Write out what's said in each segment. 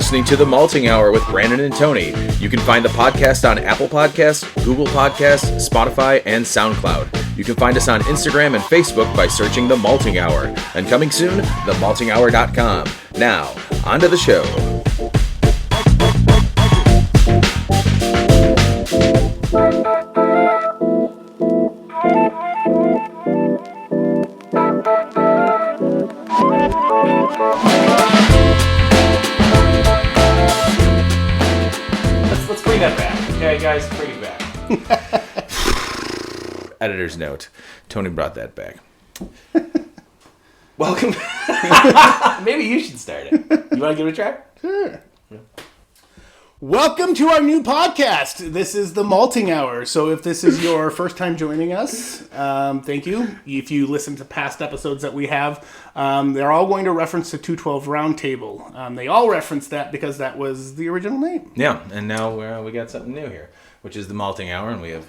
listening to The Malting Hour with Brandon and Tony. You can find the podcast on Apple Podcasts, Google Podcasts, Spotify, and SoundCloud. You can find us on Instagram and Facebook by searching The Malting Hour. And coming soon, themaltinghour.com. Now, on to the show. Let's bring that back. Okay, guys, bring it back. Editor's note. Tony brought that back. Welcome. Maybe you should start it. You want to give it a try? Sure. Yeah. Welcome to our new podcast. This is the Malting Hour. So if this is your first time joining us, thank you. If you listen to past episodes that we have, they're all going to reference the 212 Roundtable. They all reference that because that was the original name. Yeah, and now we got something new here, which is the Malting Hour, and we have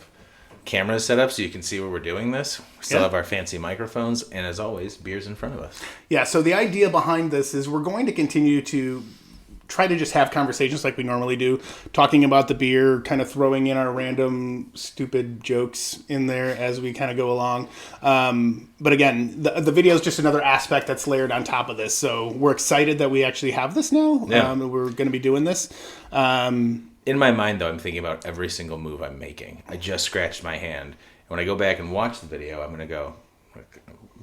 cameras set up so you can see where we're doing this. We still have our fancy microphones, and as always, beers in front of us. Yeah, so the idea behind this is we're going to continue to try to just have conversations like we normally do, talking about the beer, kind of throwing in our random stupid jokes in there as we kind of go along. But again, the video is just another aspect that's layered on top of this. So we're excited that we actually have this now. Yeah. We're going to be doing this. In my mind, though, I'm thinking about every single move I'm making. I just scratched my hand. And when I go back and watch the video, I'm going to go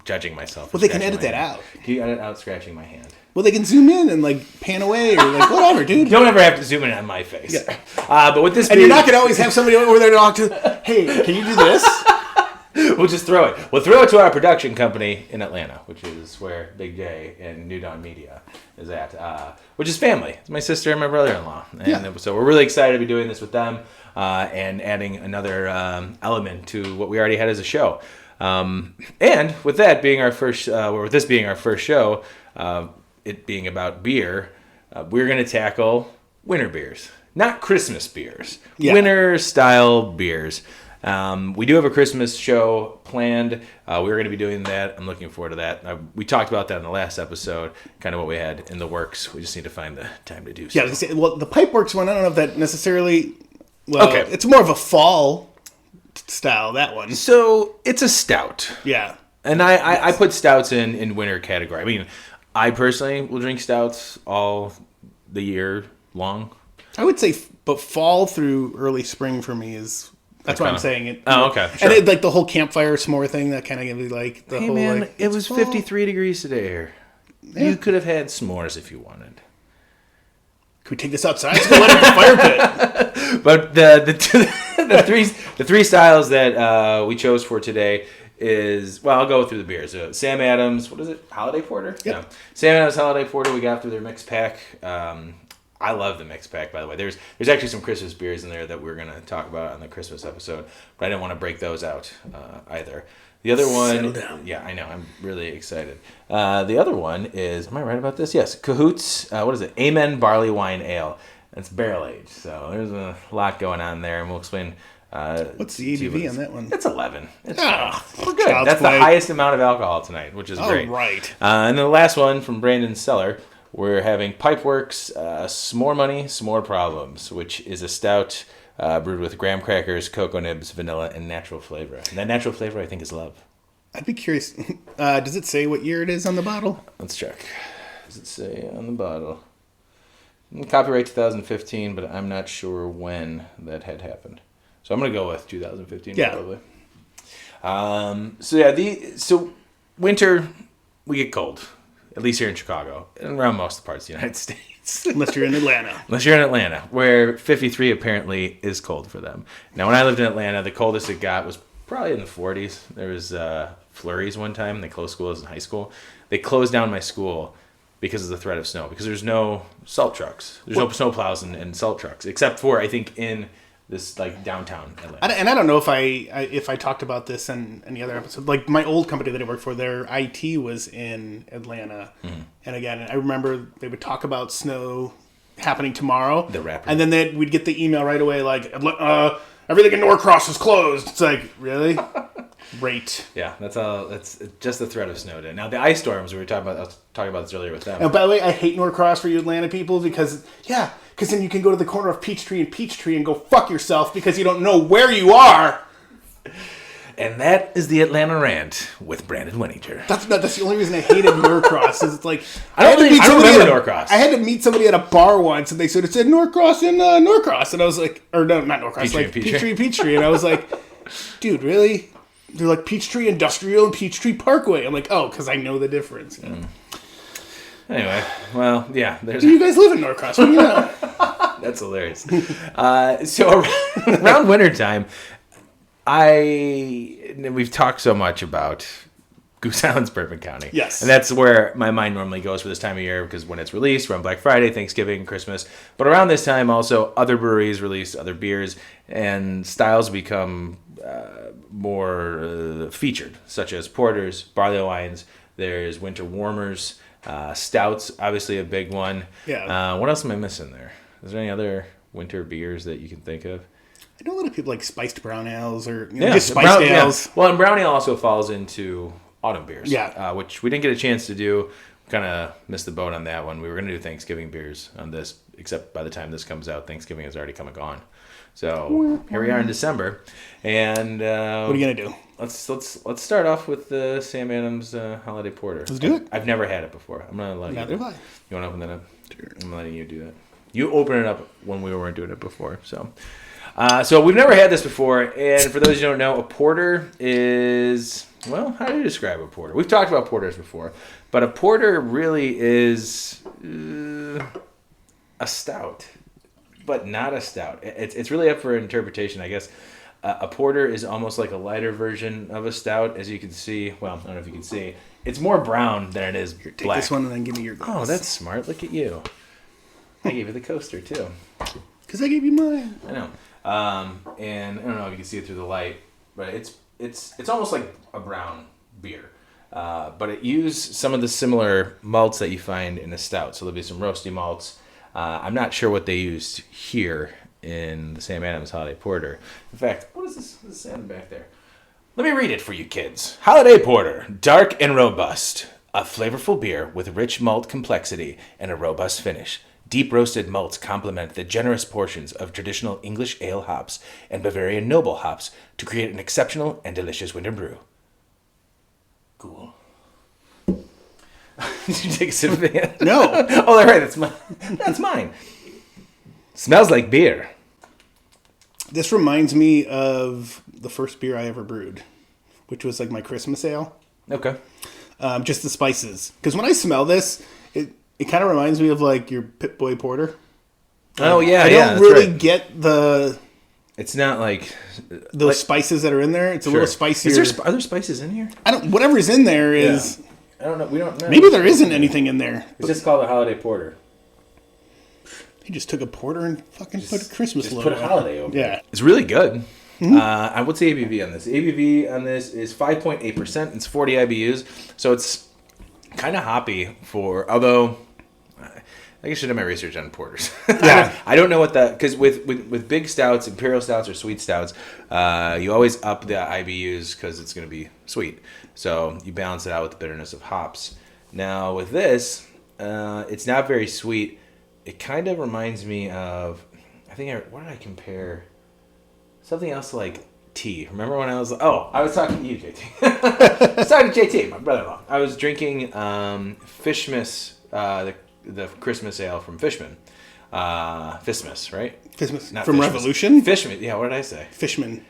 judging myself. Well, they can edit that out. Can you edit out scratching my hand? Well, they can zoom in and like pan away or like whatever, dude. You don't ever have to zoom in on my face. Yeah. But with this, and you're not going to always have somebody over there to talk to. Hey, can you do this? We'll just throw it. We'll throw it to our production company in Atlanta, which is where Big J and New Dawn Media is at, which is family. It's my sister and my brother-in-law. And so we're really excited to be doing this with them and adding another element to what we already had as a show. And with that being our first, with this being our first show, it being about beer, we're going to tackle winter beers, not Christmas beers, winter-style beers. We do have a Christmas show planned. We're going to be doing that. I'm looking forward to that. We talked about that in the last episode, kind of what we had in the works. We just need to find the time to do so. Yeah, well, the Pipeworks one, I don't know if that necessarily... Well, okay. It's more of a fall style, that one. So, it's a stout. Yeah. And I put stouts in winter category. I mean, I personally will drink stouts all the year long. I would say, but fall through early spring for me is... That's why I'm saying it. Oh, okay. Sure. And it, like the whole campfire s'more thing, that kind of gives me like the whole man, like... It was 53 degrees today here. Yeah. You could have had s'mores if you wanted. Could we take this outside? Let's go light up the fire pit. But the three styles that we chose for today is, well, I'll go through the beers. Sam Adams, what is it? Holiday Porter? Yep. No. Sam Adams Holiday Porter we got through their mixed pack. I love the mixed pack, by the way. There's actually some Christmas beers in there that we're going to talk about on the Christmas episode, but I didn't want to break those out either. The other one... Settle down. Yeah, I know. I'm really excited. The other one is... Am I right about this? Yes. Cahoots. What is it? Amen Barley Wine Ale. It's barrel aged, so there's a lot going on there, and we'll explain... What's the ABV on that one? It's 11. It's we're good. That's the highest amount of alcohol tonight, which is great. All right. And then the last one from Brandon's Cellar... We're having Pipeworks S'more Money, S'more Problems, which is a stout brewed with graham crackers, cocoa nibs, vanilla, and natural flavor. And that natural flavor, I think, is love. I'd be curious. Does it say what year it is on the bottle? Let's check. Does it say on the bottle? Copyright 2015, but I'm not sure when that had happened. So I'm going to go with 2015 probably. So winter, we get cold. At least here in Chicago, and around most of the parts of the United States. Unless you're in Atlanta. Unless you're in Atlanta, where 53 apparently is cold for them. Now, when I lived in Atlanta, the coldest it got was probably in the 40s. There was flurries one time. They closed schools in high school. They closed down my school because of the threat of snow, because there's no salt trucks. There's no snow plows and salt trucks, except for, I think, in this like downtown Atlanta. And I don't know if I talked about this in any other episode. Like my old company that I worked for, their IT was in Atlanta, and again, I remember they would talk about snow happening tomorrow. The rapper. And then we'd get the email right away, like everything in Norcross is closed. It's like, really? Great. Yeah, that's all. That's just the threat of Snowden. Now the ice storms we were talking about. I was talking about this earlier with them. And by the way, I hate Norcross for you Atlanta people because then you can go to the corner of Peachtree and Peachtree and go fuck yourself because you don't know where you are. And that is the Atlanta rant with Brandon Winninger. That's the only reason I hated Norcross. Is it's like I don't remember Norcross. I had to meet somebody at a bar once, and they said it said Norcross in Norcross, and I was like, or no, not Norcross, Peachtree, and I was like, dude, really? They're like Peachtree Industrial and Peachtree Parkway. I'm like, oh, because I know the difference. You know? Anyway, well, yeah. You guys live in Norcross. What do you know? That's hilarious. So around wintertime, we've talked so much about Goose Island's Bourbon County. Yes. And that's where my mind normally goes for this time of year because when it's released, around Black Friday, Thanksgiving, Christmas. But around this time, also, other breweries release other beers and styles become more featured, such as porters, barley wines. There's winter warmers, stouts, obviously a big one. Yeah. What else am I missing there? Is there any other winter beers that you can think of? I know a lot of people like spiced brown ales or just spiced ales. Yeah. Well, and brown ale also falls into autumn beers. Yeah. Which we didn't get a chance to do. Kind of missed the boat on that one. We were going to do Thanksgiving beers on this, except by the time this comes out, Thanksgiving has already come and gone. So here we are in December, and what are you gonna do? Let's start off with the Sam Adams Holiday Porter. Let's do it. I've never had it before. I'm gonna let Neither you. have I. You want to open that up? Sure. I'm letting you do that. You open it up when we weren't doing it before. So we've never had this before, and for those who don't know, a porter is, well, how do you describe a porter? We've talked about porters before, but a porter really is a stout, but not a stout. It's really up for interpretation, I guess. A porter is almost like a lighter version of a stout, as you can see. Well, I don't know if you can see. It's more brown than it is black. Take this one and then give me your glass. Oh, that's smart. Look at you. I gave you the coaster, too. Because I gave you mine. I know. And I don't know if you can see it through the light, but it's almost like a brown beer. But it used some of the similar malts that you find in a stout. So there'll be some roasty malts. I'm not sure what they used here in the Sam Adams Holiday Porter. In fact, what is this? What is this back there? Let me read it for you kids. Holiday Porter, dark and robust. A flavorful beer with rich malt complexity and a robust finish. Deep roasted malts complement the generous portions of traditional English ale hops and Bavarian noble hops to create an exceptional and delicious winter brew. Cool. Did you take a sip of it? No. Oh, that's right. That's mine. That's mine. Smells like beer. This reminds me of the first beer I ever brewed, which was like my Christmas ale. Okay. Just the spices. Because when I smell this, it kind of reminds me of like your Pit Boy Porter. Oh, yeah. I don't really get the... It's not like... Those spices that are in there. It's a little spicier. Are there spices in here? Whatever's in there is... Yeah. I don't know. We don't know. Maybe there isn't anything in there. It's just called a Holiday Porter. He just took a porter and fucking put a Christmas logo. Put a holiday over Yeah. it. It's really good. What's the ABV on this? ABV on this is 5.8%. It's 40 IBUs. So it's kind of hoppy although I should have my research on porters. Yeah. I don't know what because with big stouts, imperial stouts or sweet stouts, you always up the IBUs because it's going to be sweet. So you balance it out with the bitterness of hops. Now with this, it's not very sweet. It kind of reminds me of, what did I compare? Something else like tea. Remember when I was talking to you, JT. I was talking to JT, my brother-in-law. I was drinking Fishmas, the Christmas ale from Fishman. Fishmas, right? Fishmas. Not From Fishmas. Revolution? Fishman. Yeah, what did I say? Fishman.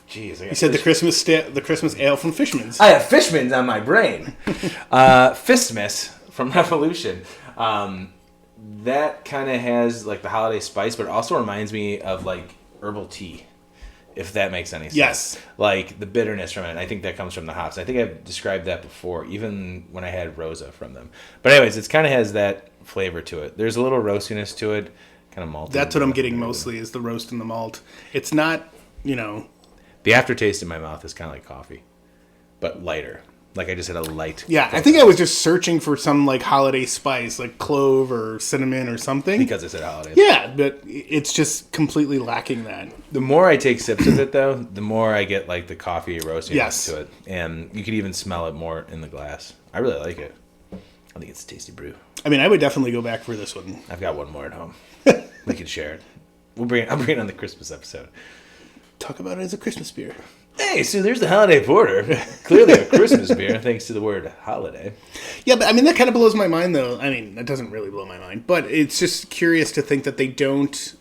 Jeez. You said the Christmas ale from Fishman's. I have Fishman's on my brain. Fistmas from Revolution. That kind of has like the holiday spice, but it also reminds me of like herbal tea, if that makes any sense. Yes. Like the bitterness from it. I think that comes from the hops. I think I've described that before, even when I had Rosa from them. But anyways, it kind of has that flavor to it. There's a little roastiness to it, kind of malty. That's what I'm getting mostly is the roast and the malt. It's not, The aftertaste in my mouth is kind of like coffee, but lighter. Like I just had a light. Yeah, I think I was just searching for some like holiday spice, like clove or cinnamon or something. Because it said holiday. Yeah, but it's just completely lacking that. The more I take sips of it, though, the more I get like the coffee roasting Yes. to it, and you could even smell it more in the glass. I really like it. I think it's a tasty brew. I mean, I would definitely go back for this one. I've got one more at home. We can share it. I'll bring it on the Christmas episode. Talk about it as a Christmas beer. Hey, so there's the holiday porter. Clearly a Christmas beer, thanks to the word holiday. Yeah, but I mean, that kind of blows my mind, though. I mean, that doesn't really blow my mind, but it's just curious to think that they don't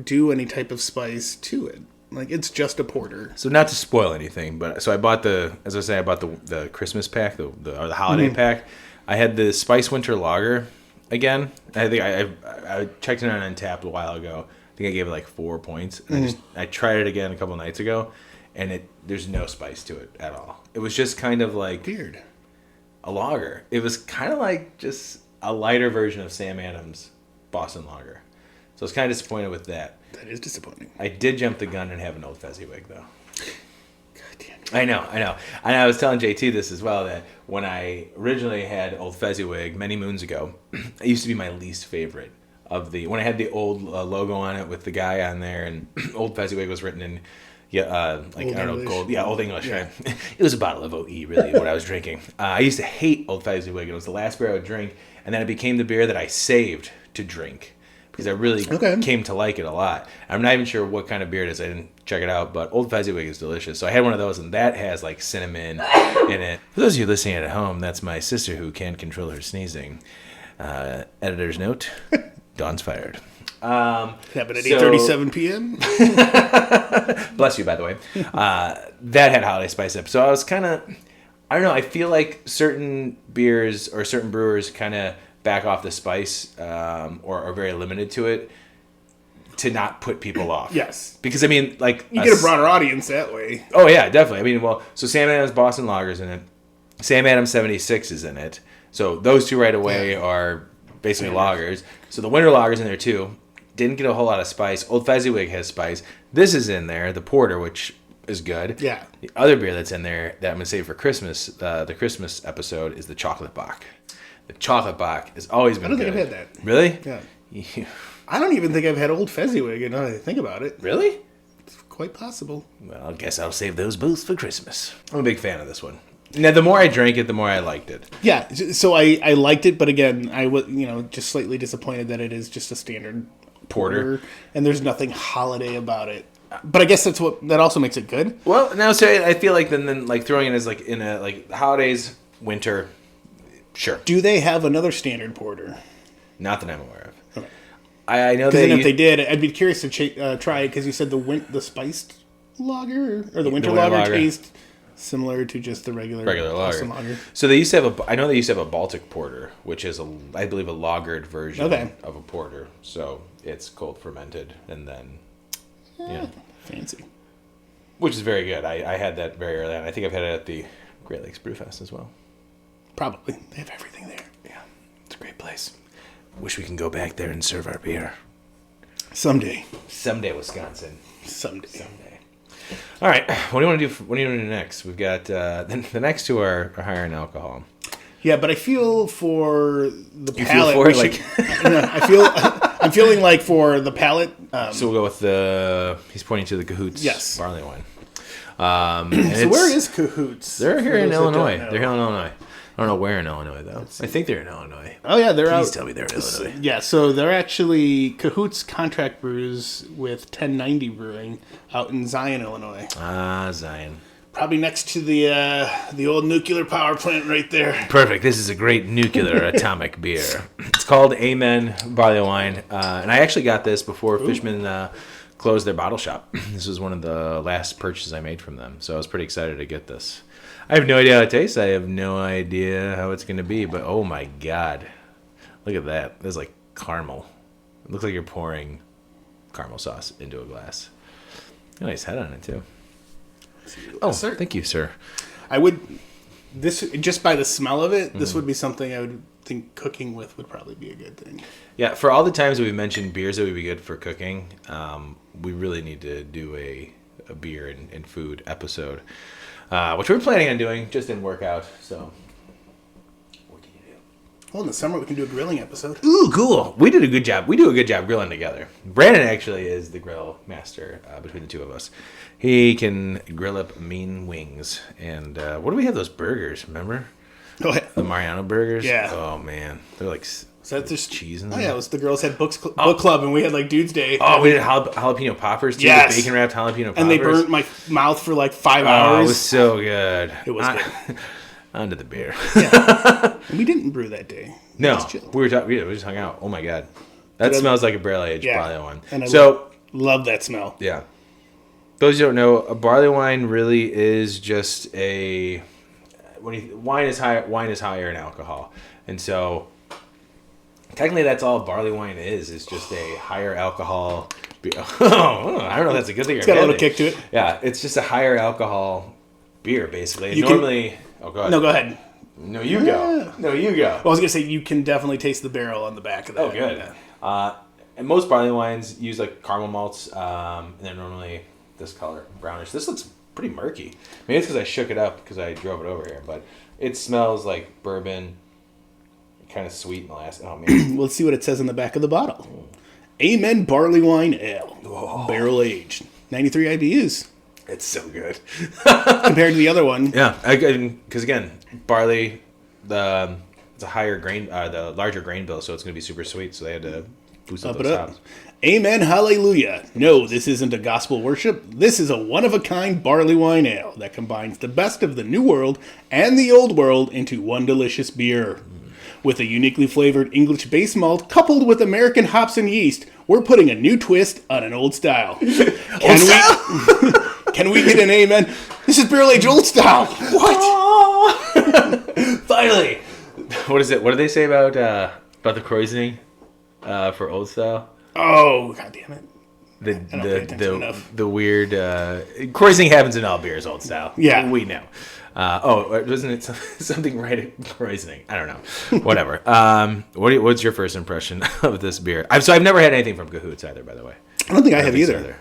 do any type of spice to it. Like, it's just a porter. So not to spoil anything, but so I bought the Christmas pack, or the holiday pack. I had the Spice Winter Lager again. I think I checked it on Untapped a while ago. I think I gave it like 4 points. And I tried it again a couple nights ago, and there's no spice to it at all. It was just kind of like Weird. a lager. It was kind of like just a lighter version of Sam Adams Boston Lager. So I was kind of disappointed with that. That is disappointing. I did jump the gun and have an Old Fezziwig, though. God damn it. I know. And I was telling JT this as well, that when I originally had Old Fezziwig many moons ago, it used to be my least favorite of when I had the old logo on it with the guy on there, and Old Fezziwig was written in, Old English. gold. Yeah, Old English, Yeah. right? It was a bottle of OE, really, what I was drinking. I used to hate Old Fezziwig. It was the last beer I would drink, and then it became the beer that I saved to drink, because I really came to like it a lot. I'm not even sure what kind of beer it is. I didn't check it out, but Old Fezziwig is delicious. So I had one of those, and that has like cinnamon in it. For those of you listening at home, that's my sister who can't control her sneezing. Editor's note: Dawn's fired. Happened at 8:37 p.m. Bless you, by the way. That had holiday spice up. So I was kind of, I don't know. I feel like certain beers or certain brewers kind of back off the spice, or are very limited to it, to not put people off. Yes. Because I mean, like You get a broader audience that way. Oh yeah, definitely. I mean, well, so Sam Adams Boston Lager's in it. Sam Adams 76 is in it. So those two right away are basically lagers. So the winter lager's in there too. Didn't get a whole lot of spice. Old Fezziwig has spice. This is in there. The porter, which is good. Yeah. The other beer that's in there that I'm gonna save for Christmas, the Christmas episode, is the Chocolate Bach. The Chocolate Bach has always been. I don't think good. I've had that. Really? Yeah. I don't even think I've had Old Fezziwig, and now that I think about it. Really? It's quite possible. Well, I guess I'll save those both for Christmas. I'm a big fan of this one. Now, the more I drank it, the more I liked it. Yeah, so I liked it, but again, I was just slightly disappointed that it is just a standard porter, and there's nothing holiday about it. But I guess that also makes it good. Well, now so I feel like then like throwing it as like in a like holidays, winter, sure. Do they have another standard porter? Not that I'm aware of. Okay. I know Because that if they did, I'd be curious to try it, because you said the spiced lager or the winter lager taste similar to just the regular lager. lager. So they used to have I know they used to have a Baltic porter, which is I believe a lagered version of a porter. So it's cold fermented and then Fancy. which is very good. I had that very early on. I think I've had it at the Great Lakes Brew Fest as well. Probably. They have everything there. Yeah. It's a great place. Wish we can go back there and serve our beer. Someday. Someday, Wisconsin. Someday. All right. What do you want to do? What do you want to do next? We've got the next two are higher in alcohol. Yeah, but I feel for the You palate. feel for it? I'm feeling like for the palate. So we'll go with he's pointing to the Cahoots barley wine. So where is Cahoots? They're here in Illinois. They're here in Illinois. I don't know where in Illinois, though. I think they're in Illinois. Oh, yeah, they're out. Please tell me they're in Illinois. Yeah, so they're actually Cahoots contract brews with 1090 Brewing out in Zion, Illinois. Ah, Zion. Probably next to the old nuclear power plant right there. Perfect. This is a great nuclear atomic beer. It's called Amen Barley Wine. And I actually got this before Fishman closed their bottle shop. This was one of the last purchases I made from them. So I was pretty excited to get this. I have no idea how it tastes. I have no idea how it's going to be. But oh my God. Look at that. There's like caramel. It looks like you're pouring caramel sauce into a glass. Nice head on it, too. Oh, sir. Thank you, sir. I would, just by the smell of it, this would be something I would think cooking with would probably be a good thing. Yeah, for all the times that we've mentioned beers that would be good for cooking, we really need to do a beer and food episode. which we're planning on doing. Just didn't work out. So, what can you do? Well, in the summer we can do a grilling episode. Ooh, cool. We did a good job. We do a good job grilling together. Brandon actually is the grill master between the two of us. He can grill up mean wings. And what do we have? Those burgers, remember? Oh, yeah. The Mariano burgers? Yeah. Oh, man. They're like So that's just cheese in Oh them. yeah, it was the girls had book club, and we had like Dude's Day. Oh, we did jalapeno poppers too. Yes. The bacon wrapped jalapeno poppers. And they burnt my mouth for like 5 Oh, hours. it was so good. It was good. Onto the beer. And we didn't brew that day. No, Just chilled. we just hung out. Oh my god, that smells like a barrel aged barley wine. And I So love that smell. yeah, those who don't know, a barley wine really is just a wine is higher in alcohol, and so technically that's all barley wine is just a higher alcohol. I don't know if that's a good thing. It's got a little kick to it. Yeah, it's just a higher alcohol beer basically. And You can- normally, oh god, No, go ahead. no, you go. No, you go. Well, I was gonna say you can definitely taste the barrel on the back of that. Oh, good. And most barley wines use like caramel malts, and they're normally this color, brownish. This looks pretty murky. Maybe it's because I shook it up because I drove it over here, but it smells like bourbon, kind of sweet in the last. Oh man, Well, let's see what it says on the back of the bottle. Amen Barley Wine Ale, barrel aged, 93 IBUs it's so good. compared to the other one. Yeah, because again, barley, it's a higher grain, the larger grain bill, so it's going to be super sweet. So they had to boost up Up it those up. hops. Amen, hallelujah. No, this isn't a gospel worship. This is a one-of-a-kind barley wine ale that combines the best of the new world and the old world into one delicious beer. With a uniquely flavored English base malt coupled with American hops and yeast, we're putting a new twist on an old style. Can we get an amen? This is barrel aged old style. What? Finally, what is it? What do they say about the kreuzening for old style? Oh, god damn it. don't pay attention enough. The weird kreuzening happens in all beers, old style. Yeah. we know. Wasn't it something right at kreuzening? I don't know. Whatever. What's your first impression of this beer? I've never had anything from Cahoots either, by the way. I don't think I have think so either.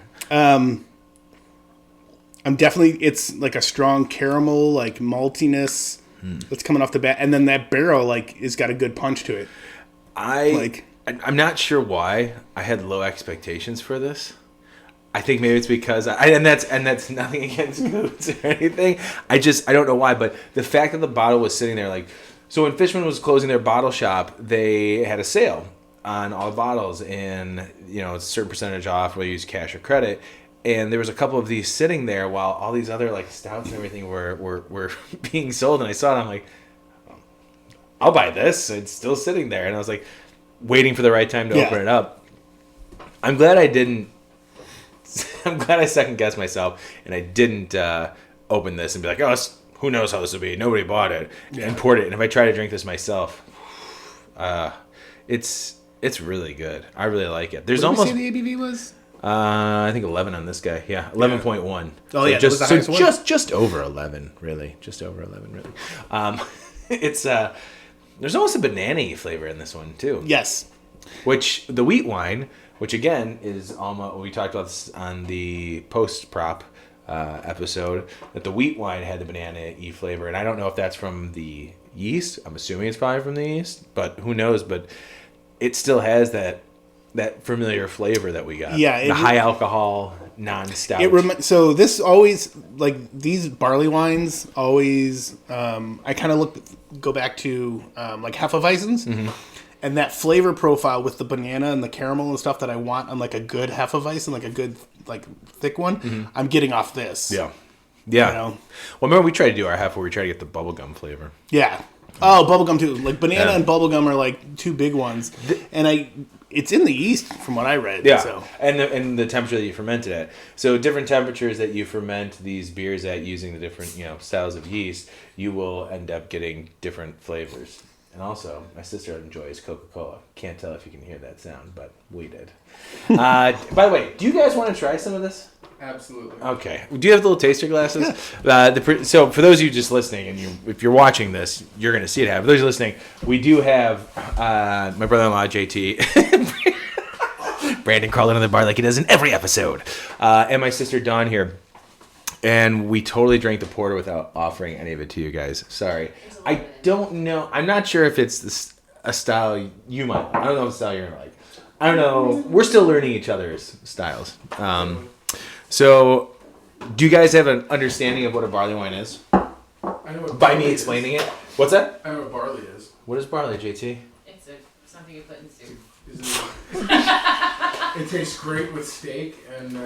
I'm definitely, it's like a strong caramel, like maltiness that's coming off the bat. And then that barrel, like, has got a good punch to it. I'm not sure why I had low expectations for this. I think maybe it's because and that's nothing against Cahoots or anything. I don't know why, but the fact that the bottle was sitting there, like, so when Fishman was closing their bottle shop, they had a sale on all the bottles, and a certain percentage off whether you use cash or credit. And there was a couple of these sitting there while all these other like stouts and everything were being sold, and I saw it. I'm like, I'll buy this. It's still sitting there, and I was like, waiting for the right time to open it up. I'm glad I didn't. I'm glad I second guessed myself, and I didn't open this and be like, oh, who knows how this will be? Nobody bought it and poured it. And if I try to drink this myself, it's really good. I really like it. There's What did almost. we say the ABV was? I think 11 on this guy. Yeah, 11.1. Oh, yeah, that was the so highest one. just over 11, really. Just over 11, really. It's there's almost a banana-y flavor in this one too. Yes. Which the wheat wine, which again is almost, we talked about this on the post prop episode, that the wheat wine had the banana-y flavor, and I don't know if that's from the yeast. I'm assuming it's probably from the yeast, but who knows? But it still has that familiar flavor that we got. Yeah, the high alcohol, non-stout. So this always, like, these barley wines always, I kind of go back to like Hefeweizens, and that flavor profile with the banana and the caramel and stuff that I want on like a good Hefeweizen, like a good like thick one. I'm getting off this. Yeah. Well, remember we tried to do our half where we tried to get the bubblegum flavor. Yeah. Oh, bubblegum too. Like banana and bubblegum are like two big ones, and it's in the yeast from what I read. Yeah, So. and the temperature that you ferment it at. So different temperatures that you ferment these beers at using the different styles of yeast, you will end up getting different flavors. And also, my sister enjoys Coca-Cola. Can't tell if you can hear that sound, but we did. By the way, do you guys want to try some of this? Absolutely. Okay. Do you have little taster glasses? So for those of you just listening, and if you're watching this, you're going to see it happen. For those of you listening, we do have my brother-in-law, JT, Brandon crawling on the bar like he does in every episode, and my sister Dawn here. And we totally drank the porter without offering any of it to you guys. Sorry. I don't know. I'm not sure if it's a style you might like. I don't know what style you're going to like. I don't know. We're still learning each other's styles. So, do you guys have an understanding of what a barley wine is? I know what By barley me is. explaining it? What's that? I know what barley is. What is barley, JT? It's something you put in soup. It tastes great with steak and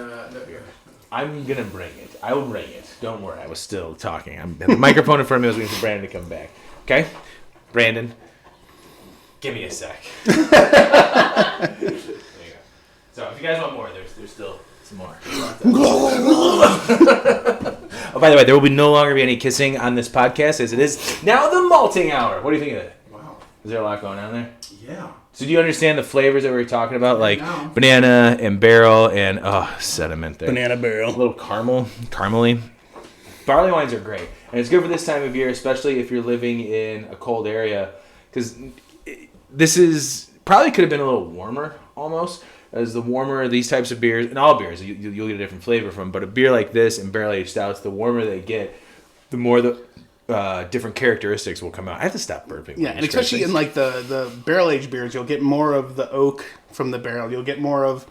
I'm going to bring it. I will bring it. Don't worry. I was still talking. I have the microphone in front of me. I was waiting for Brandon to come back. Okay? Brandon, give me a sec. There you go. So, if you guys want more, there's still some more. Oh, by the way, there will be no longer be any kissing on this podcast as it is now the malting hour. What do you think of it? wow. Is there a lot going on there? Yeah. So do you understand the flavors that we were talking about? Like No. banana and barrel and, sediment there. Banana A barrel. little caramely. Barley wines are great. And it's good for this time of year, especially if you're living in a cold area. Because this is probably could have been a little warmer almost. As the warmer these types of beers, and all beers, you'll get a different flavor from. But a beer like this and barrel-aged stouts, the warmer they get, the more the different characteristics will come out. I have to stop burping. Yeah, and especially in like the barrel-aged beers, you'll get more of the oak from the barrel. You'll get more of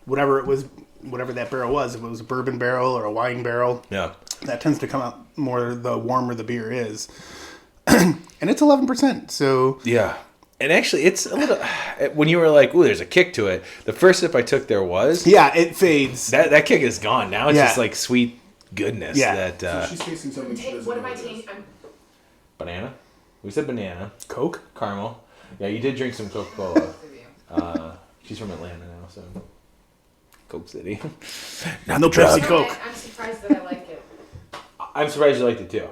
whatever that barrel was. If it was a bourbon barrel or a wine barrel, Yeah. that tends to come out more the warmer the beer is. And it's 11%, so... Yeah. And actually, it's a little... When you were like, ooh, there's a kick to it, the first sip I took there was... Yeah, it fades. That kick is gone. Now it's Yeah. just like sweet goodness. Yeah. That So she's tasting something she doesn't What am know I it is. tasting? banana. We said banana. Coke? Caramel. Yeah, you did drink some Coca-Cola. I'm She's from Atlanta now, so... Coke City. No Pepsi Coke. I'm surprised that I like it. I'm surprised you liked it, too.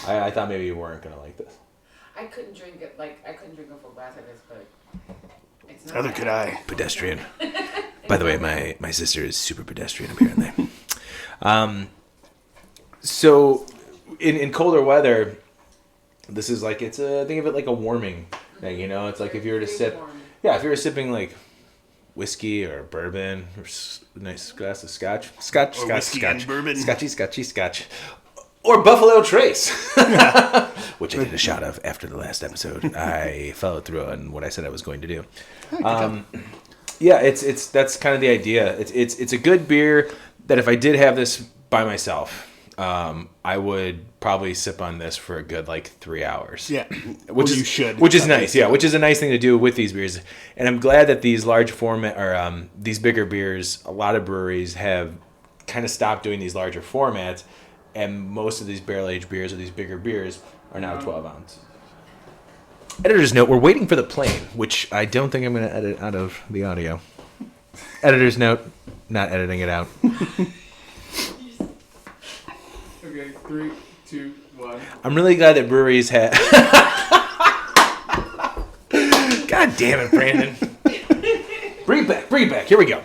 I thought maybe you weren't going to like this. I couldn't drink it. I couldn't drink a full glass of this, but it's not. Neither could I. Pedestrian. By the way, my sister is super pedestrian, apparently. So, in colder weather, this is like, think of it like a warming thing, you know? It's like if you were to sip, if you were sipping like whiskey or bourbon or a nice glass of scotch. Scotch. whiskey and bourbon. Scotch. Or Buffalo Trace, which I did a shot of after the last episode. I followed through on what I said I was going to do. Yeah, that's kind of the idea. It's a good beer that if I did have this by myself, I would probably sip on this for a good 3 hours. Yeah. Which you should. Which is nice, yeah. Which is a nice thing to do with these beers, and I'm glad that these large format or these bigger beers, a lot of breweries have kind of stopped doing these larger formats, and most of these barrel aged beers or these bigger beers are now 12 ounce. Editor's note: we're waiting for the plane, which I don't think I'm going to edit out of the audio. Editor's note: not editing it out. Okay, 3, 2, 1. I'm really glad that breweries have. God damn it, Brandon! Bring it back. Here we go.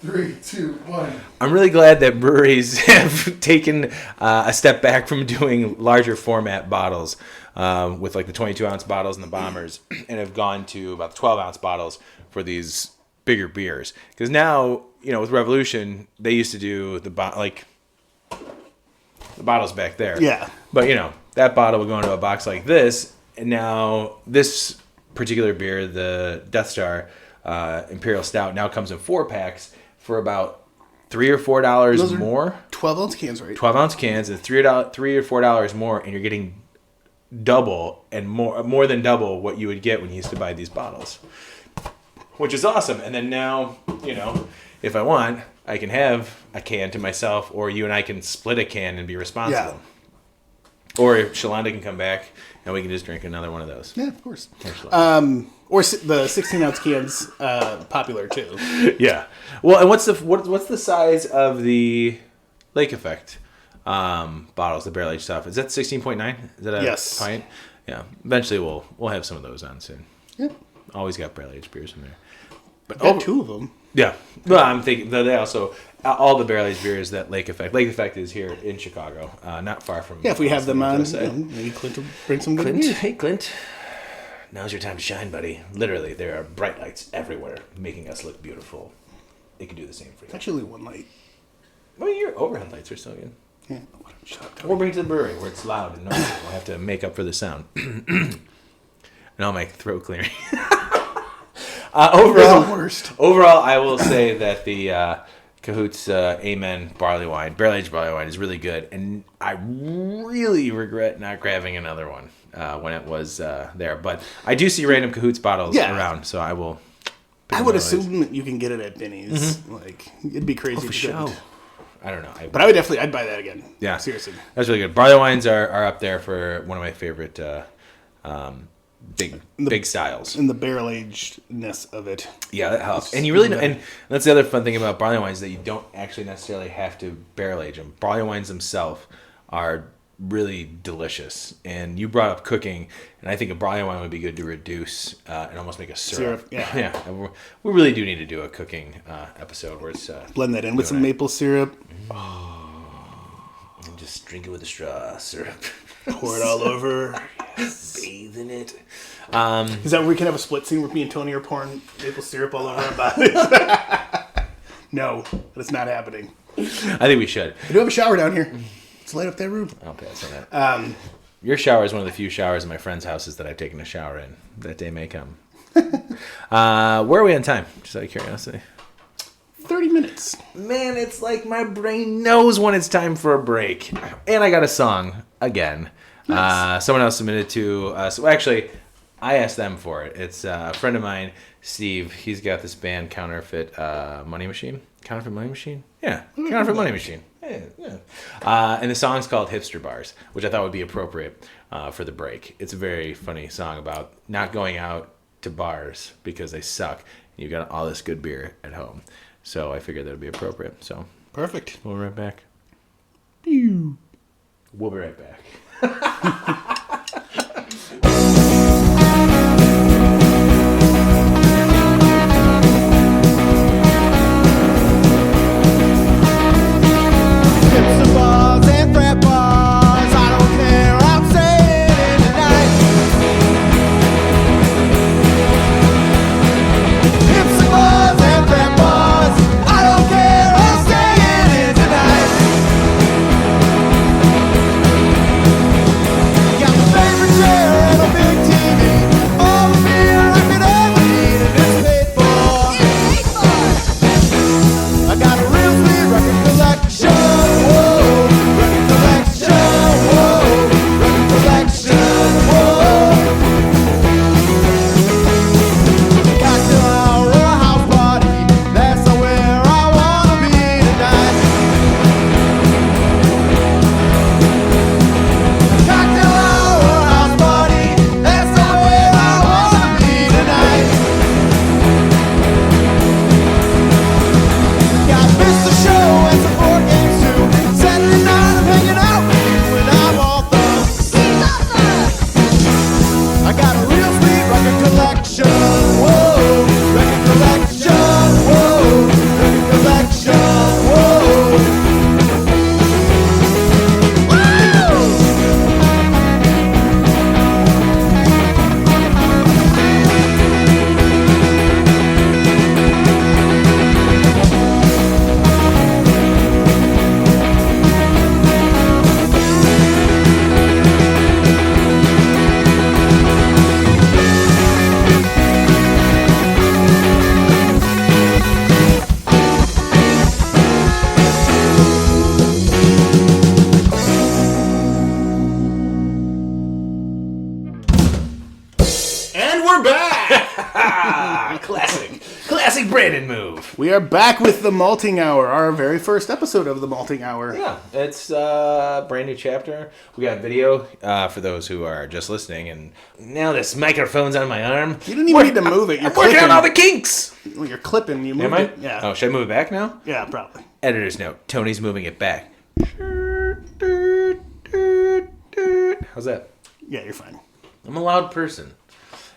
3, 2, 1. I'm really glad that breweries have taken a step back from doing larger format bottles with the 22 ounce bottles and the bombers, and have gone to about the 12 ounce bottles for these bigger beers. Because now, with Revolution, they used to do the bottles back there. Yeah. But that bottle would go into a box like this, and now this particular beer, the Death Star Imperial Stout, now comes in 4-packs for about $3 or $4 Those are more. 12-ounce cans, right? 12-ounce cans and $3 or $4 more, and you're getting double and more than double what you would get when you used to buy these bottles, which is awesome. And then now, if I want, I can have a can to myself, or you and I can split a can and be responsible. Yeah. Or if Shalonda can come back, and we can just drink another one of those. Yeah, of course. Actually. Or the 16-ounce cans, popular too. Yeah. Well, and what's the size of the Lake Effect bottles, the barrel aged stuff? Is that 16.9? Is that a Yes. pint? Yeah. Eventually, we'll have some of those on soon. Yeah. Always got barrel aged beers in there. But Got 2 of them. yeah. Well, I'm thinking they also all the barrel aged beers that Lake Effect. Lake Effect is here in Chicago, not far from. Yeah, if we have them on, Clint, maybe Clint will bring some good beer. hey Clint. Now's your time to shine, buddy. Literally, there are bright lights everywhere, making us look beautiful. It can do the same for you. It's actually one light. Well, your overhead lights are still good. Yeah. Shut up, Tony. We'll bring it to the brewery where it's loud and noisy. We'll have to make up for the sound. And I'll make throat clearing. You're the worst. Overall, I will say that the Cahoots Amen barley wine, barrel-aged barley wine, is really good. And I really regret not grabbing another one when it was there. But I do see random Cahoots bottles around, so I will... I would assume that you can get it at Binny's. Like, it'd be crazy if you couldn't. I don't know. But I would definitely, I'd buy that again. Yeah. Seriously. That's really good. Barley wines are up there for one of my favorite big styles. And the barrel agedness of it. Yeah, that helps. And you really know, and that's the other fun thing about barley wines, that you don't actually necessarily have to barrel age them. Barley wines themselves are really delicious. And you brought up cooking, and I think a barley wine would be good to reduce and almost make a syrup. Yeah. Yeah. And we really do need to do a cooking episode where it's Blend that in with some maple syrup. and just drink it with a straw. Syrup. Pour it all over. Bathe in it. Is that where we can have a split scene where me and Tony are pouring maple syrup all over our bodies? No, that's not happening. I think we should. I do have a shower down here. Let's light up that room. I'll pass on that. Your shower is one of the few showers in my friends' houses that I've taken a shower in. That day may come. Where are we on time? Just out of curiosity. 30 minutes. Man, it's like my brain knows when it's time for a break. And I got a song again. Nice. Someone else submitted to us. Well, actually, I asked them for it. It's a friend of mine, Steve. He's got this band, Counterfeit Money Machine. Counterfeit Money Machine? Yeah, Counterfeit Money Machine. Yeah. And the song's called Hipster Bars, which I thought would be appropriate for the break. It's a very funny song about not going out to bars because they suck. You've got all this good beer at home. So I figured that would be appropriate. So Perfect. we'll be right back. We'll be right back. Hipster bars and frat bars, I don't care, I'm staying in tonight. Hipster bars and frat bars, I don't care, I'm staying in tonight. Got my favorite chair and a big TV, all the beer I could ever need, and it's paid for. I got a real sweet record collection, whoa, record collection, whoa, record collection, whoa. Cocktail hour or a house party, that's not where I wanna be tonight. Cocktail hour or a house party, that's not where I wanna be tonight. Got Mr. Show and some board games too. Saturday night I'm hanging out with you and I want the I got a real sweet record collection. Whoa, record collection. Whoa, record collection. Whoa. And we're back! Classic Brandon move. We are back with the Malting Hour, our very first episode of the Malting Hour. Yeah, it's a brand new chapter. We got video for those who are just listening, and now this microphone's on my arm. You didn't even need to move it. You're I'm working clipping. on all the kinks. Well, you're clipping. You moved Am I? it. Yeah. Oh, should I move it back now? Yeah, probably. Editor's note: Tony's moving it back. How's that? Yeah, you're fine. I'm a loud person.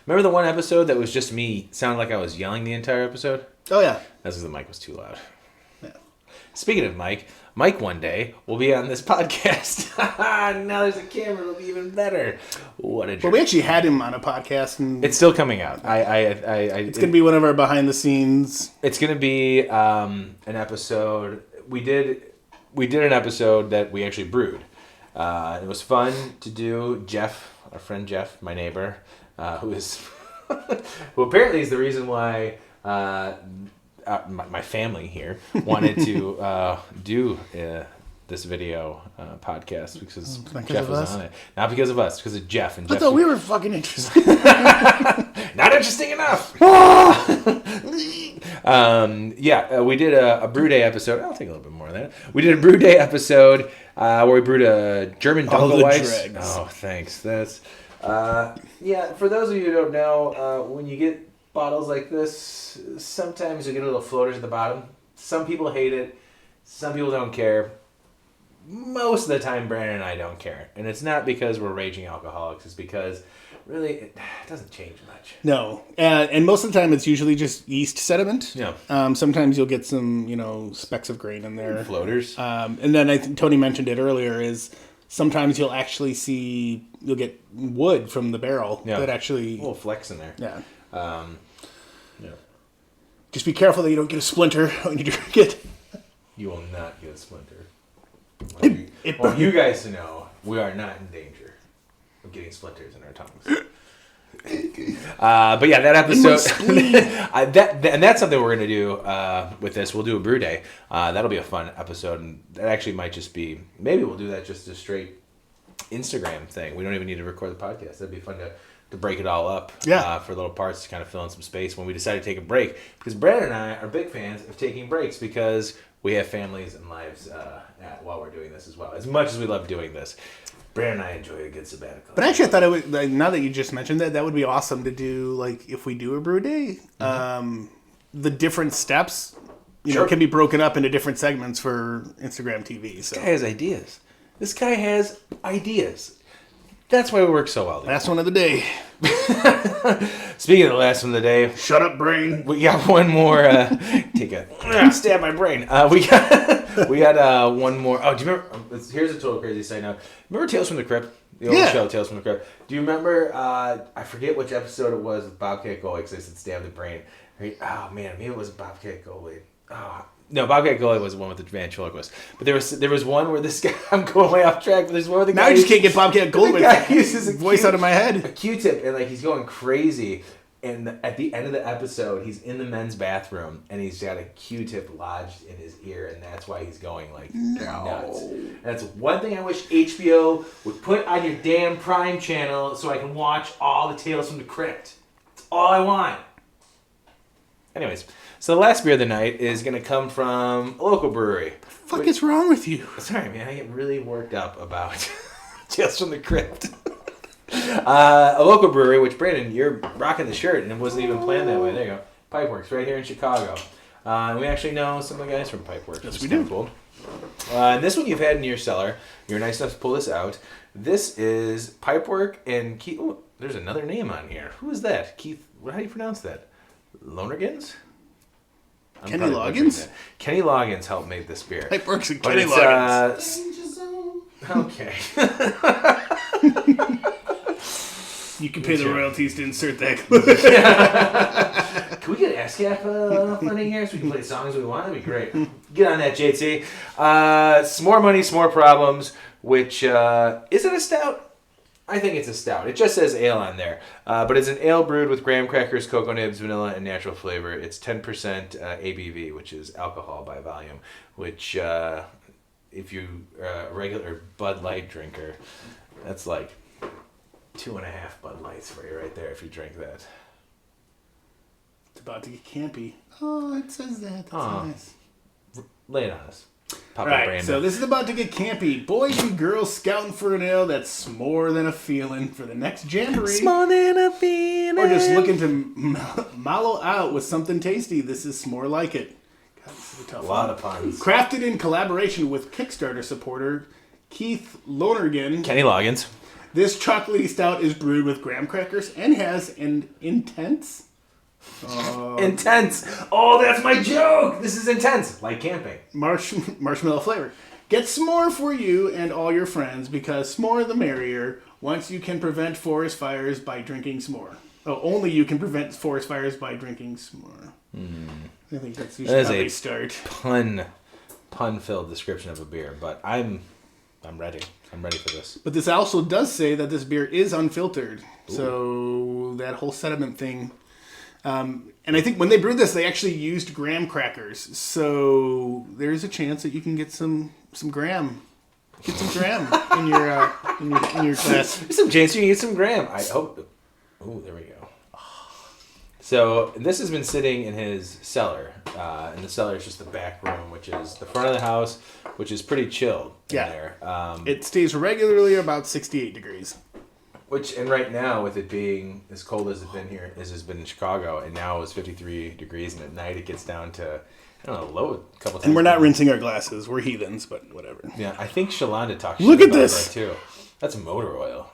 Remember the one episode that was just me, sounded like I was yelling the entire episode? Oh, yeah. That's because the mic was too loud. Yeah. Speaking of Mike one day will be on this podcast. Now there's a camera, it'll be even better. What a Well, jerk. we actually had him on a podcast, and It's still coming out. it's going to be one of our behind the scenes. It's going to be an episode. We did we did an episode that we actually brewed. It was fun to do. Jeff, our friend Jeff, my neighbor, who is who apparently is the reason why my family here wanted to do this video podcast because Jeff of was us? on it. Not because of us, because of Jeff. And I Jeff thought we were fucking interesting. not interesting enough. We did a brew day episode. I'll take a little bit more of that. We did a brew day episode where we brewed a German Dunkelweiss. Oh, thanks. That's for those of you who don't know, when you get bottles like this, sometimes you get little floaters at the bottom. Some people hate it. Some people don't care. Most of the time, Brandon and I don't care. And it's not because we're raging alcoholics. It's because, really, it doesn't change much. No. And most of the time, it's usually just yeast sediment. Yeah. Sometimes you'll get some, specks of grain in there. Floaters. And then I think Tony mentioned it earlier, is sometimes you'll actually you'll get wood from the barrel that actually... A little flex in there. Yeah. Yeah. Just be careful that you don't get a splinter when you drink it. You will not get a splinter. I want you guys to know we are not in danger of getting splinters in our tongues. But yeah, that episode, and that's something we're going to do with this. We'll do a brew day. That'll be a fun episode, and that actually might just be, maybe we'll do that just a straight Instagram thing. We don't even need to record the podcast. That'd be fun to break it all up for little parts to kind of fill in some space when we decide to take a break. Because Brandon and I are big fans of taking breaks because we have families and lives while we're doing this as well. As much as we love doing this, Brandon and I enjoy a good sabbatical. But actually, I thought it would. Now that you just mentioned that would be awesome to do. Like if we do a brew day, the different steps, can be broken up into different segments for Instagram TV. So This guy has ideas. This guy has ideas. That's why we work so well. Last one of the day. Speaking of the last one of the day, Shut up, brain. we got one more. Take a stab my brain. We got one more. Oh, do you remember? Here's a total crazy side note. Remember Tales from the Crypt? The old show Tales from the Crypt. Do you remember? I forget which episode it was with Bobcat Goldthwait because I said stab the brain. Oh man, maybe it was Bobcat Goldthwait. Oh. No, Bobcat Goldthwait was the one with the ventriloquist. But there was one where this guy, I'm going way off track, but there's one where the guy... Now I just can't get Bobcat Goldthwait uses a voice out of my a head. Q-tip, and he's going crazy. And at the end of the episode, he's in the men's bathroom, and he's got a Q-tip lodged in his ear, and that's why he's going nuts. And that's one thing I wish HBO would put on your damn Prime channel so I can watch all the Tales from the Crypt. That's all I want. Anyways, so the last beer of the night is going to come from a local brewery. What the fuck is wrong with you? Sorry, man, I get really worked up about Tales from the Crypt. A local brewery, which, Brandon, you're rocking the shirt, and it wasn't even planned that way. There you go. Pipeworks, right here in Chicago. And we actually know some of the guys from Pipeworks. Yes, we do. Cool. And this one you've had in your cellar. You're nice enough to pull this out. This is Pipework and Keith. Oh, there's another name on here. Who is that? Keith, how do you pronounce that? Lonergans? Kenny Loggins? Kenny Loggins helped make this beer. Pipeworks and But Kenny Loggins. Okay. You can pay the royalties to insert that. Can we get ASCAP funding here so we can play songs we want? That'd be great. Get on that, JT. S'more Money, S'more Problems, which, is it a stout? I think it's a stout. It just says ale on there. But it's an ale brewed with graham crackers, cocoa nibs, vanilla, and natural flavor. It's 10% ABV, which is alcohol by volume, which, if you are a regular Bud Light drinker, that's like 2.5 Bud Lights for you right there if you drink that. It's about to get campy. Oh, it says that. That's nice. Lay it on us. Pop All right, so this is about to get campy. Boys and girls scouting for an ale that's more than a feeling for the next jamboree. More than a feeling. Or just looking to mellow out with something tasty. This is S'more Like It. God, this is a tough A lot one. of puns. Crafted in collaboration with Kickstarter supporter Keith Lonergan. Kenny Loggins. This chocolatey stout is brewed with graham crackers and has an intense... Intense. Oh, that's my joke. This is intense. Like camping. marshmallow flavor. Get s'more for you and all your friends because s'more the merrier. Once you can prevent forest fires by drinking s'more. Oh, only you can prevent forest fires by drinking s'more. I think that's usually how they start. Pun. pun-filled description of a beer, but I'm ready. I'm ready for this. But this also does say that this beer is unfiltered. So that whole sediment thing. And I think when they brewed this, they actually used graham crackers. So there's a chance that you can get some graham. Get some graham in your glass. There's some chance you can get some graham. I hope. Oh, there we go. So this has been sitting in his cellar, and the cellar is just the back room, which is the front of the house, which is pretty chilled in there. It stays regularly about 68 degrees. And right now, with it being as cold as it's been here, as it's been in Chicago, and now it's 53 degrees, and at night it gets down to, I don't know, low a couple times. And we're not rinsing our glasses. We're heathens, but whatever. Yeah, I think Shalonda talked Look shit at about this. that too. That's motor oil.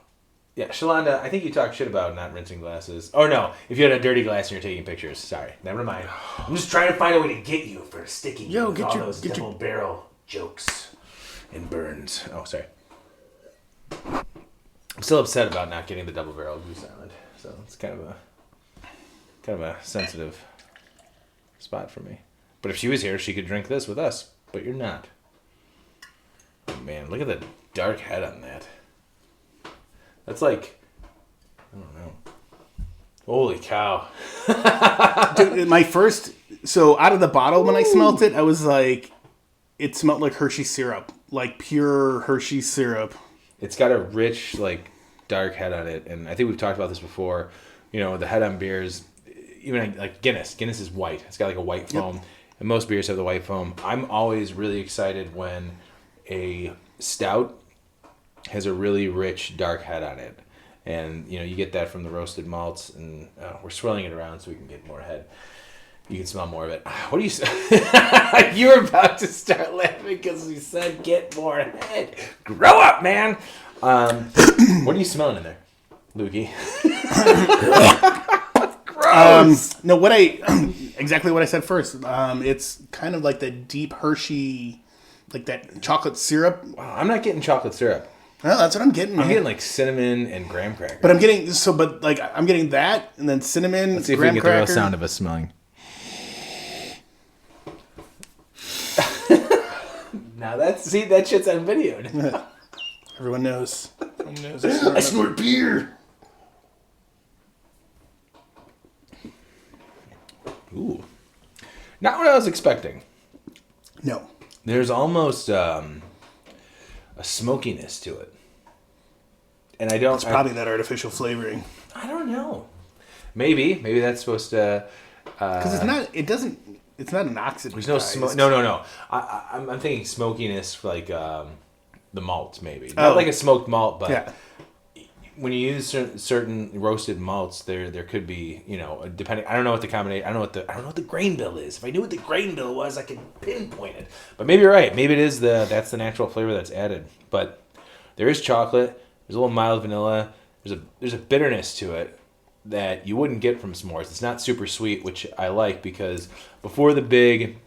Yeah, Shalonda, I think you talked shit about not rinsing glasses. Oh no, if you had a dirty glass and you're taking pictures. Sorry, never mind. I'm just trying to find a way to get you for sticking Yo, with get all your- those get your- double barrel jokes and burns. Oh, sorry. I'm still upset about not getting the double barrel Goose Island, so it's kind of a sensitive spot for me. But if she was here, she could drink this with us. But you're not. Oh, man, look at the dark head on that. That's like, I don't know. Holy cow. Dude, my first, so out of the bottle when I smelt it, I was like, it smelled like Hershey syrup, like pure Hershey syrup. It's got a rich, like, dark head on it. And I think we've talked about this before. You know, the head on beers, even like Guinness. Guinness is white. It's got like a white foam. And most beers have the white foam. I'm always really excited when a stout has a really rich, dark head on it. And, you know, you get that from the roasted malts. And we're swirling it around so we can get more head. You can smell more of it. What do you say? You were about to start laughing because we said get more head. Grow up, man. What are you smelling in there, Lukey? Gross. No, exactly what I said first. It's kind of like the deep Hershey, like that chocolate syrup. Wow, I'm not getting chocolate syrup. Well, that's what I'm getting. I'm Man. getting like cinnamon and graham cracker. But I'm getting I'm getting that and then cinnamon. Let's see if we graham can get the real cracker. sound of us smelling. Now that shit's on video. Everyone knows. Everyone knows. I snort beer. Ooh, not what I was expecting. No. There's almost a smokiness to it, and I don't. It's probably that artificial flavoring. I don't know. Maybe that's supposed to. Because it's not. It doesn't. It's not an oxidant. There's no smoke. No. I'm thinking smokiness for like the malt, maybe not like a smoked malt, but Yeah. when you use certain roasted malts, there could be, you know, depending. I don't know what the combination. I don't know what the grain bill is. If I knew what the grain bill was, I could pinpoint it. But maybe you're right. Maybe it is that's the natural flavor that's added. But there is chocolate. There's a little mild vanilla. There's a bitterness to it that you wouldn't get from s'mores. It's not super sweet, which I like because before the big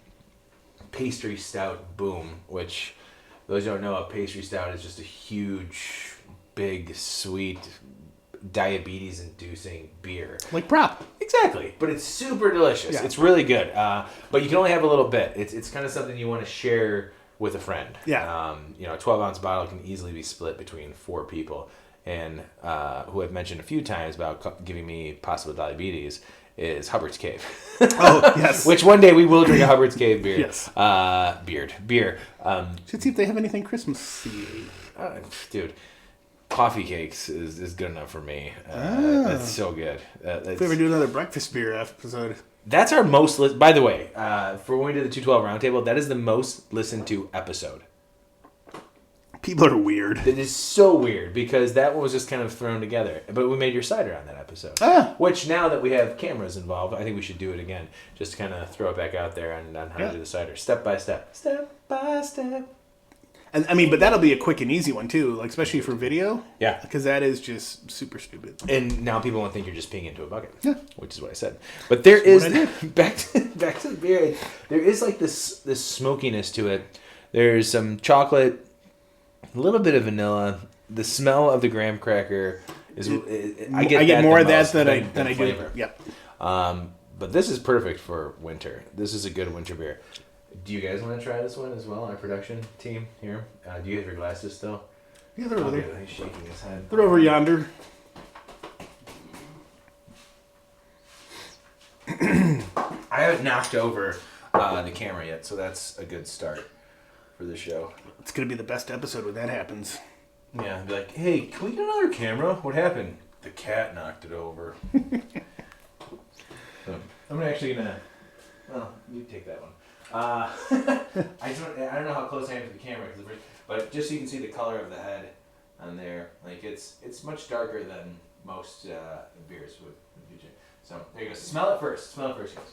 pastry stout boom, which those who don't know, a pastry stout is just a huge, big, sweet, diabetes-inducing beer. Like prop. Exactly, but it's super delicious. Yeah. It's really good, but you can only have a little bit. It's kind of something you want to share with a friend. Yeah. You know, a 12-ounce bottle can easily be split between 4 people. And who I've mentioned a few times about giving me possible diabetes is Hubbard's Cave. Oh, yes. Which one day we will drink a Hubbard's Cave beer. Yes. Beer. Should see if they have anything Christmassy. Dude, coffee cakes is good enough for me. That's so good. If we ever do another breakfast beer episode. That's our most by the way, for when we did the 212 Roundtable, that is the most listened to episode. People are weird. It is so weird because that one was just kind of thrown together. But we made your cider on that episode. Which now that we have cameras involved, I think we should do it again. Just to kind of throw it back out there on how to do the cider. Step by step. Step by step. And I mean, but that'll be a quick and easy one too, like especially for video. Yeah. Because that is just super stupid. And now people won't think you're just peeing into a bucket. Yeah. Which is what I said. But there is what I back to the beer. There is like this smokiness to it. There's some chocolate, a little bit of vanilla. The smell of the graham cracker is. I get more the of that most than I do. flavor. Yep. But this is perfect for winter. This is a good winter beer. Do you guys want to try this one as well? Our production team here. Do you have your glasses still? Yeah, they're over Okay, there. he's shaking his head. They're over yonder. I haven't knocked over the camera yet, so that's a good start for the show. It's gonna be the best episode when that happens. Yeah, be like, hey, can we get another camera? What happened? The cat knocked it over. So, I'm actually gonna. Well, you take that one. I don't know how close I am to the camera, but just so you can see the color of the head on there, like it's much darker than most beers would be. So there you go. Smell it first. Smell it first, guys.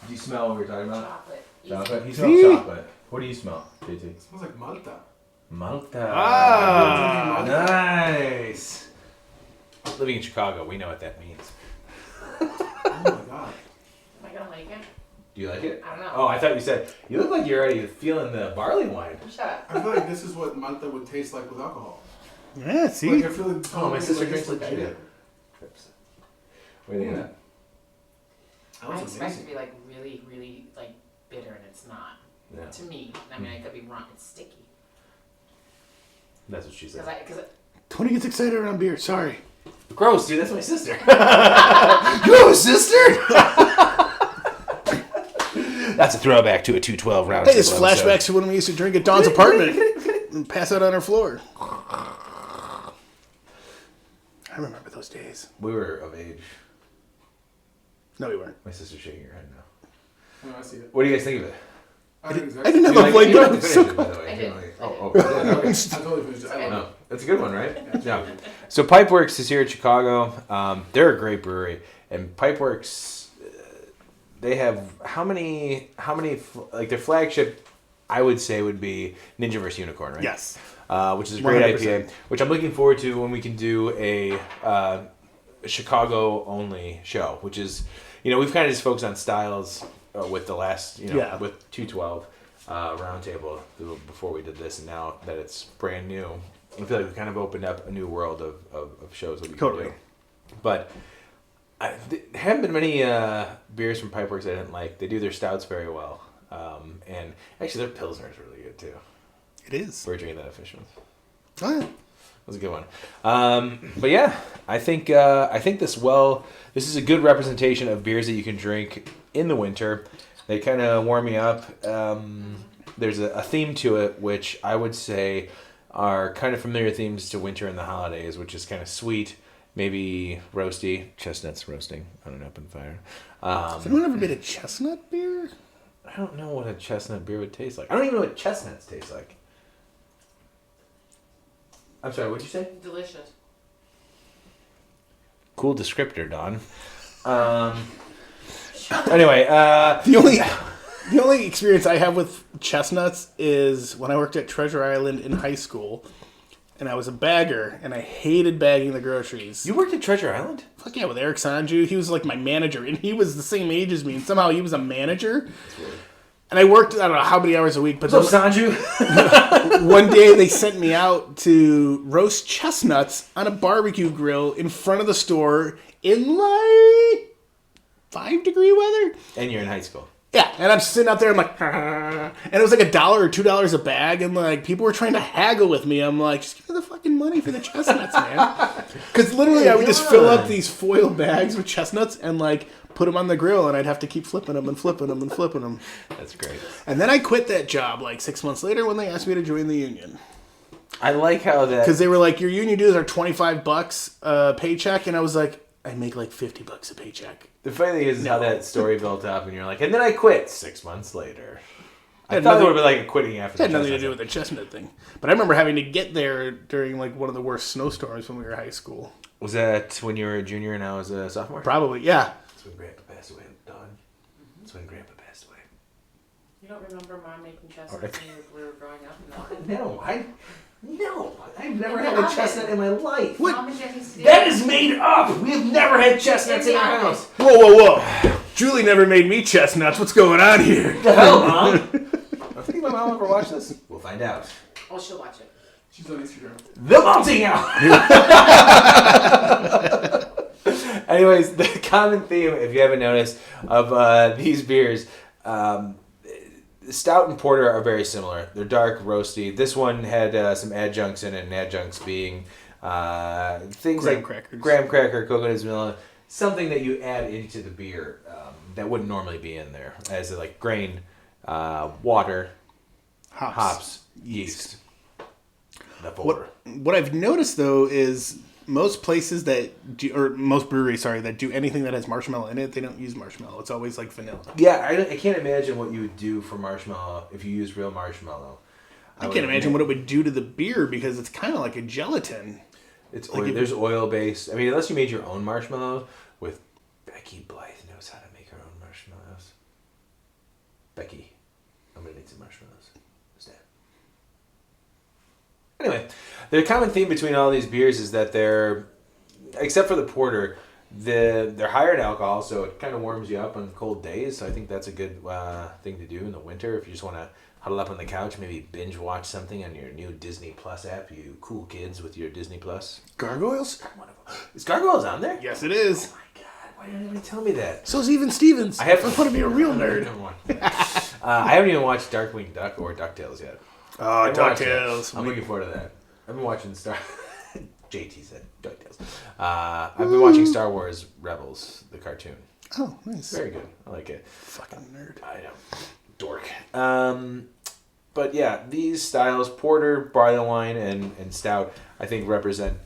Do you smell what we're talking about? Chocolate. Chocolate. He smells chocolate. What do you smell, JT? It smells like Malta. Malta. Ah, nice. Living in Chicago, we know what that means. Oh my god. Am I gonna like it? Do you like it? I don't know. Oh, I thought you said you look like you're already feeling the barley wine. Shut up. I feel like this is what Malta would taste like with alcohol. Yeah, see? Like I feel like Oh, my sister it's drinks like I do. legit. What do you think of that? That I was expect it to amazing. be like really, really like bitter, and it's not. Yeah. To me, I mean, I could be wrong. It's sticky. That's what she said. Because Tony gets excited around beer. Sorry. Gross, dude. That's my sister. Gross, sister. That's a throwback to a 212 round. Hey, it's flashbacks to when we used to drink at Dawn's apartment and pass out on her floor. I remember those days. We were of age. No, we weren't. My sister's shaking her head now. Oh, I see it. What do you guys think of it? I think I exactly. didn't have You a like it? blank You don't have note. to finish it, by the way. I You did. don't like it. I Oh, did. okay. I totally finished it. I love No, it. it's a good one, right? Yeah. So Pipeworks is here in Chicago. They're a great brewery, and Pipeworks, they have how many like their flagship, I would say would be Ninja vs Unicorn, right? Yes. Which is a great 100%. IPA, which I'm looking forward to when we can do a Chicago only show, which is, we've kind of just focused on styles with the last, Yeah. with 212 roundtable before we did this, and now that it's brand new, I feel like we've kind of opened up a new world of shows that we can Totally. do. But there haven't been many beers from Pipeworks I didn't like. They do their stouts very well, and actually their Pilsner is really good too. It is. We're drinking that at Fishman's. Oh, yeah. That was a good one. But yeah, I think this is a good representation of beers that you can drink in the winter. They kind of warm me up. There's a theme to it, which I would say are kind of familiar themes to winter and the holidays, which is kind of sweet, maybe roasty, chestnuts roasting on an open fire. Has anyone ever made a chestnut beer? I don't know what a chestnut beer would taste like. I don't even know what chestnuts taste like. I'm sorry, what'd you say? delicious. Cool descriptor, Don. Anyway, The only experience I have with chestnuts is when I worked at Treasure Island in high school, and I was a bagger, and I hated bagging the groceries. you worked at Treasure Island? Fuck yeah, with Eric Sanju. He was like my manager, and he was the same age as me, and somehow he was a manager. And I worked, I don't know how many hours a week, but What's up, Sanju? one day they sent me out to roast chestnuts on a barbecue grill in front of the store in like 5-degree weather. And you're in high school. Yeah, and I'm sitting out there, I'm like, and it was like $1 or $2 a bag, and like people were trying to haggle with me. I'm like, just give me the fucking money for the chestnuts, man. Because literally, I would just fill up these foil bags with chestnuts and like put them on the grill, and I'd have to keep flipping them and flipping them and flipping them. That's great. And then I quit that job like 6 months later when they asked me to join the union. I like how that... Because they were like, your union dues are $25 a paycheck, and I was like, I make like $50 a paycheck. The funny thing is how that story built up, and you're like, and then I quit 6 months later. I Had thought it nothing- would be like quitting after It had the nothing to chestnuts. do with the chestnut thing. But I remember having to get there during like one of the worst snowstorms when we were in high school. Was that when you were a junior and I was a sophomore? Probably, yeah. That's when Grandpa passed away, Don. That's when Grandpa passed away. You don't remember Mom making chestnuts Alright. when we were growing up? No, I've never had a chestnut in my life. Mom and Jesse did. That is made up. We have never had chestnuts in our house. Whoa, whoa, whoa. Julie never made me chestnuts. What's going on here? What the hell, Mom? I think my mom ever watched this. We'll find out. Oh, she'll watch it. She's on Instagram. The Malting Out. Anyways, the common theme, if you haven't noticed, of these beers, Stout and porter are very similar. They're dark, roasty. This one had some adjuncts in it, and adjuncts being things Graham like crackers. graham cracker, coconut vanilla, something that you add into the beer that wouldn't normally be in there, as like grain, water, hops, yeast. The porter. What I've noticed though is most places that do, or most breweries, sorry, that do anything that has marshmallow in it, they don't use marshmallow. It's always like vanilla. Yeah, I can't imagine what you would do for marshmallow if you use real marshmallow. I can't imagine what it would do to the beer because it's kind of like a gelatin. It's Like oil, if- there's oil based. I mean, unless you made your own marshmallows. With Becky Blythe knows how to make her own marshmallows. Becky, I'm gonna need some marshmallows. Stand. Anyway, the common theme between all these beers is that they're, except for the porter, they're higher in alcohol, so it kind of warms you up on cold days. So I think that's a good thing to do in the winter if you just want to huddle up on the couch, maybe binge watch something on your new Disney Plus app. You cool kids with your Disney Plus. Gargoyles? Is Gargoyles on there? Yes, it is. Oh my god! Why didn't anybody tell me that? So's even Stevens. I have I'm gonna be a real nerd. I haven't even watched Darkwing Duck or DuckTales yet. Oh, I haven't watched DuckTales. that. I'm looking forward to that. I've been watching JT said DuckTales. I've been watching Star Wars Rebels, the cartoon. Oh, nice. Very good. I like it. Fucking nerd. I know. Dork. But yeah, these styles, porter, barley wine, and stout, I think represent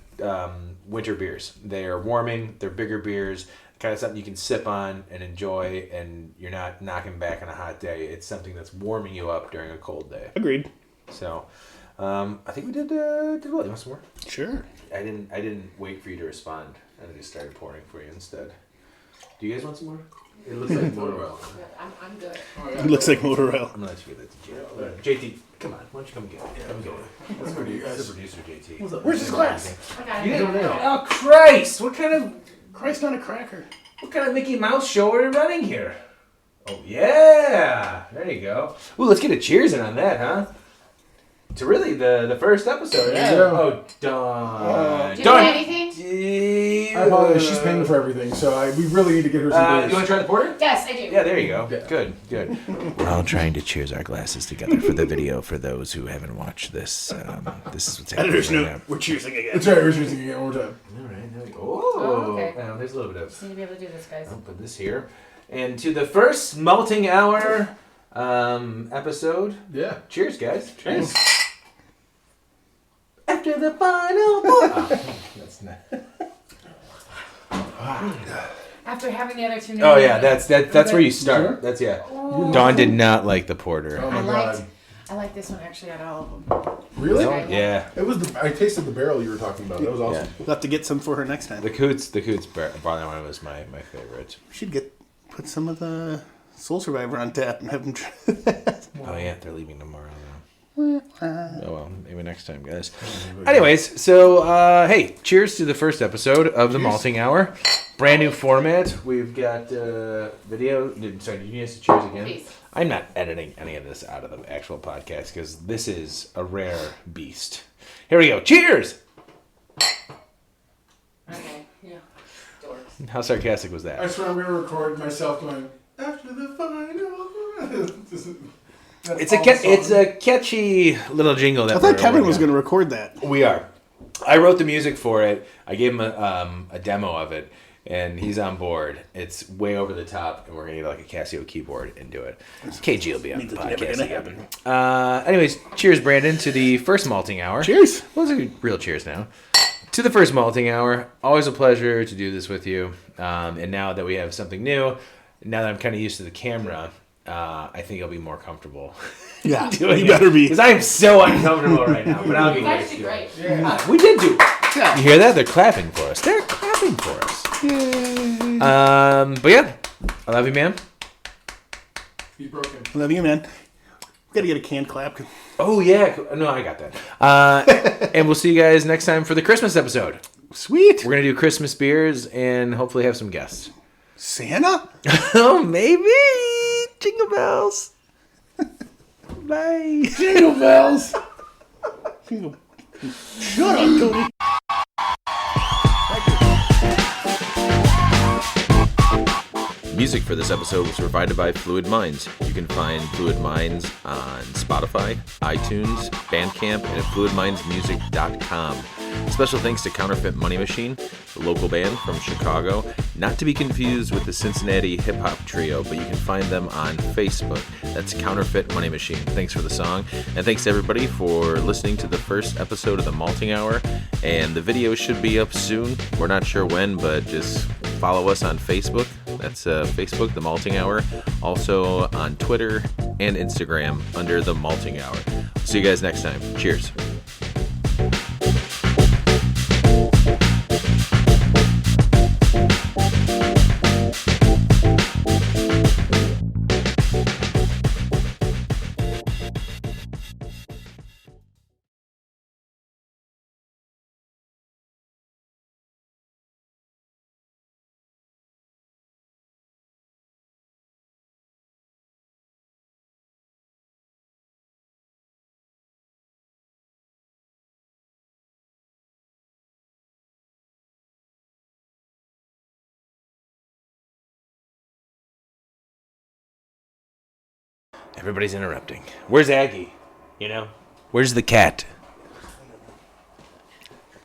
winter beers. They are warming. They're bigger beers. Kind of something you can sip on and enjoy, and you're not knocking back on a hot day. It's something that's warming you up during a cold day. Agreed. So, I think we did well. You want some more? Sure. I didn't wait for you to respond. I just started pouring for you instead. Do you guys want some more? It looks like motor oil. I'm good. It looks like motor oil. I'm gonna let you get that to JT. JT, come on. Why don't you come get it? Come get it. Let's go to you It's guys. the producer, JT. Where's his glass? I got You it. didn't know. Oh Christ! What kind Christ on a cracker. of Mickey Mouse show are we running here? Oh yeah! There you go. Ooh, let's get a cheers in on that, huh? To really the first episode. Yeah. Oh, done. Did you get anything? I apologize. She's paying for everything, so we really need to get her some beers. You want to try the porter? Yes, I do. Yeah, there you go. Yeah. Good. We're all trying to cheers our glasses together for the video. For those who haven't watched this, this is what's happening Editor's right note. We're cheersing again. That's right. We're choosing again one more time. now. All right, there we go. Oh, okay. There's a little bit of. Just need to be able to do this, guys. I'll put this here. And to the first malting hour episode. Yeah. Cheers, guys. Cheers. After the final that's not. After having the other two. Oh yeah, that's where you start. Sure. That's yeah. Ooh. Dawn did not like the porter. Oh I my god. I like this one actually out of all of them. Really? Okay. Yeah. It was I tasted the barrel you were talking about. That was awesome. We'll have to get some for her next time. The Coots barley wine was my favorite. We should put some of the Soul Survivor on tap and have them try that. Oh yeah, they're leaving tomorrow though. Oh well, maybe next time, guys. Anyways, so hey, cheers to the first episode of the Malting Hour. Brand new format. We've got video. Sorry, did you need us to cheers again? Please. I'm not editing any of this out of the actual podcast because this is a rare beast. Here we go. Cheers! Okay. Yeah. Dorks. How sarcastic was I that? swear I'm gonna record myself going after the final. It's a catchy little jingle that I thought we're Kevin working was on. going to record that. We are. I wrote the music for it. I gave him a demo of it, and he's on board. It's way over the top, and we're gonna get like a Casio keyboard and do it. KG will be on the Means it's never podcast. gonna happen. Anyways, cheers, Brandon, to the first malting hour. Cheers. Well, it's a real cheers now. To the first malting hour. Always a pleasure to do this with you. And now that we have something new, now that I'm kind of used to the camera, I think I'll be more comfortable. Yeah, doing you better be. Because I am so uncomfortable right now. But I'll get You guys did used to it. great. Yeah. We did do. Yeah. You hear that? They're clapping for us. They're clapping for us. Yay. But yeah, I love you, man. He's broken. Love you, man. We got to get a canned clap. Oh yeah, no, I got that. And we'll see you guys next time for the Christmas episode. Sweet. We're gonna do Christmas beers and hopefully have some guests. Santa? Oh, maybe jingle bells. Bye. Jingle bells. Jingle. Shut up, Tony. Music for this episode was provided by Fluid Minds. You can find Fluid Minds on Spotify, iTunes, Bandcamp, and at fluidmindsmusic.com. Special thanks to Counterfeit Money Machine, the local band from Chicago, not to be confused with the Cincinnati hip-hop trio, but you can find them on Facebook. That's Counterfeit Money Machine. Thanks for the song, and thanks to everybody for listening to the first episode of The Malting Hour, and the video should be up soon. We're not sure when, but just follow us on Facebook. That's Facebook, The Malting Hour. Also on Twitter and Instagram under The Malting Hour. See you guys next time. Cheers. Everybody's interrupting. Where's Aggie? You know? Where's the cat?